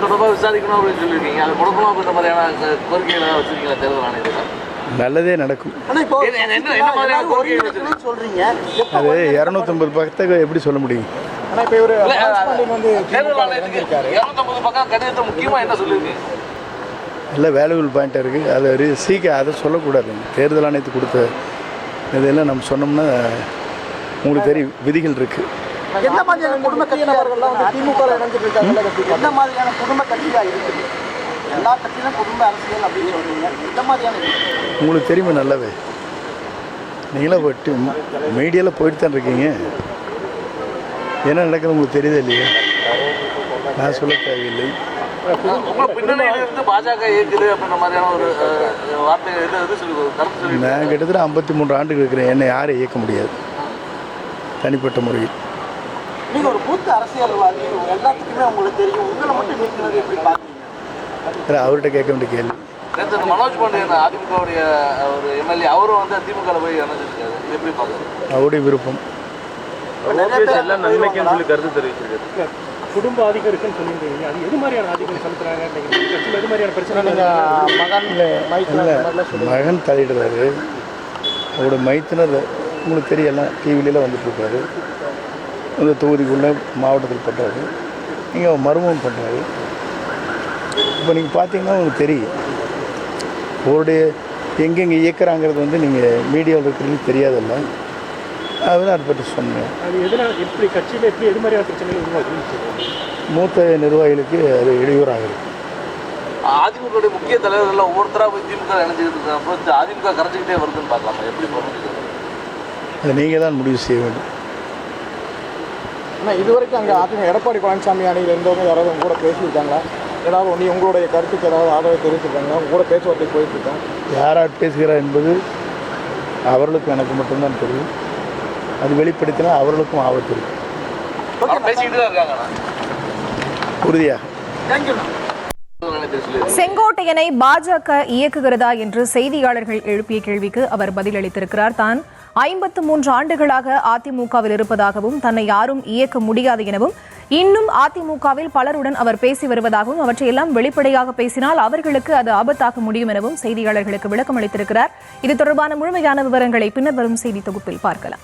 தொடர்பாக விசாரிக்கணும் அப்படின்னு சொல்லியிருக்கீங்க. அது கொடுக்கணும் அப்படின்ற மாதிரியான கோரிக்கைகளை வச்சிருக்கீங்களா தேர்தல் ஆணையத்தில்? நல்லதே நடக்கும். என்ன மாதிரியான கோரிக்கைகள் சொல்றீங்க? அது 250 பக்கத்தை எப்படி சொல்ல முடியும்? தேர்தல் ஆணையத்துக்கு 250 பக்கம் கடிதத்தை முக்கியமாக என்ன சொல்லியிருக்கீங்க? நல்ல வேல்யூபிள் பாயிண்ட் இருக்குது. அது சீக்கிரம் அதை சொல்லக்கூடாது. தேர்தல் ஆணையத்துக்கு கொடுத்த இதெல்லாம் நம்ம சொன்னோம்னா உங்களுக்கு தெரியும், விதிகள் இருக்குது. என்ன மாதிரியான குடும்ப கட்சியினர்கள்லாம் வந்து திமுக இணைஞ்சிட்டு இருக்காங்க? என்ன மாதிரியான குடும்ப கட்சியாக இருக்குது? எல்லா கட்சியிலும் குடும்ப அரசியல் அப்படின்னு சொல்றீங்க. எந்த மாதிரியான உங்களுக்கு தெரியுமா நல்லாவே? நீங்களாம் போயிட்டு மீடியாவில் போயிட்டு தான் இருக்கீங்க. என்ன நடக்குது உங்களுக்கு தெரியுதா இல்லையா? நான் சொல்ல தேவையில்லை. பின்னணியிலிருந்து பாஜக இயக்குது அப்படின்ற மாதிரியான ஒரு வார்த்தை கருத்து. நான் கிட்டத்தட்ட 53 ஆண்டுகள் இருக்கிறேன். என்னை யாரும் இயக்க முடியாது தனிப்பட்ட முறையில். நீங்கள் ஒரு பூத்த அரசியல்வாதி, எல்லாத்துக்குமே உங்களுக்கு தெரியும். உங்களை மட்டும் நீக்கிறது எப்படி பார்க்குறீங்க? அவர்கிட்ட கேட்க வேண்டிய கேள்வி. நேற்று மனோஜ் பாண்டியன் அதிமுகவுடைய ஒரு எம்எல்ஏ அவரும் வந்து திமுக போய் இணைஞ்சிருக்காரு. எப்படி பார்க்குறது? அவருடைய விருப்பம். எல்லாம் நன்மைக்குன்னு சொல்லி கருத்து தெரிவிச்சிருக்காரு. குடும்ப ஆதிக்கம் இருக்குன்னு சொல்லியிருந்தீங்க. அது எது மாதிரியான ஆதிக்கம் செலுத்துறாங்க? எது மாதிரியான பிரச்சனை? மகன் தலையிடுறாரு. அவரோட மைத்தினர் உங்களுக்கு தெரியலாம், டிவிலெலாம் வந்துட்டுருக்காரு. அந்த தொகுதிக்குள்ளே மாவட்டத்தில் பண்ணுறாரு. நீங்கள் மர்மம் பண்ணுறாரு. இப்போ நீங்கள் பார்த்தீங்கன்னா உங்களுக்கு தெரியும் அவருடைய எங்கெங்கே இயக்குறாங்கிறது வந்து நீங்கள் மீடியாவில் இருக்கிறது தெரியாதல்ல. அதுதான் அதை பற்றி சொன்னேன். அது எதனால் எப்படி கட்சியில் எப்படி எது மாதிரியான பிரச்சனைகள் உருவாக்குன்னு மூத்த நிர்வாகிகளுக்கு அது இடையூறாகுது. அதிமுக முக்கிய தலைவர்கள் ஒவ்வொருத்தராக போய் திமுக இணைஞ்சிக்கிட்டு இருக்காங்க. அதிமுக கரைஞ்சிக்கிட்டே வருதுன்னு பார்க்கலாமா? எப்படி போகிறது? அதை நீங்கள் தான் முடிவு செய்ய வேண்டும். ஆனால் இதுவரைக்கும் அங்கே அதிமுக எடப்பாடி பழனிசாமி அணியில் இருந்தவங்க யாராவது உங்க கூட பேசியிருக்காங்களா? ஏதாவது ஒன்று உங்களுடைய கருத்துக்கு ஏதாவது ஆதரவு தெரிவிச்சிருக்காங்களா? உங்க கூட பேச்சுவார்த்தை போயிட்டுருக்காங்க. யாரார் பேசுகிறார் என்பது அவர்களுக்கும் எனக்கு மட்டும்தான் தெரியும். அது வெளிப்படுத்தினா அவர்களுக்கும் ஆபத்து இருக்குது. பேசிக்கிட்டு தான் இருக்காங்க. உறுதியாக. செங்கோட்டையனை பாஜக இயக்குகிறதா என்று செய்தியாளர்கள் எழுப்பிய கேள்விக்கு அவர் பதிலளித்திருக்கிறார். தான் 53 ஆண்டுகளாக அதிமுகவில் இருப்பதாகவும் தன்னை யாரும் இயக்க முடியாது எனவும் இன்னும் அதிமுகவில் பலருடன் அவர் பேசி வருவதாகவும் அவற்றையெல்லாம் வெளிப்படையாக பேசினால் அவர்களுக்கு அது ஆபத்தாக முடியும் எனவும் செய்தியாளர்களுக்கு விளக்கம் அளித்திருக்கிறார். இது தொடர்பான முழுமையான விவரங்களை பின்னர் வரும் செய்தி தொகுப்பில் பார்க்கலாம்.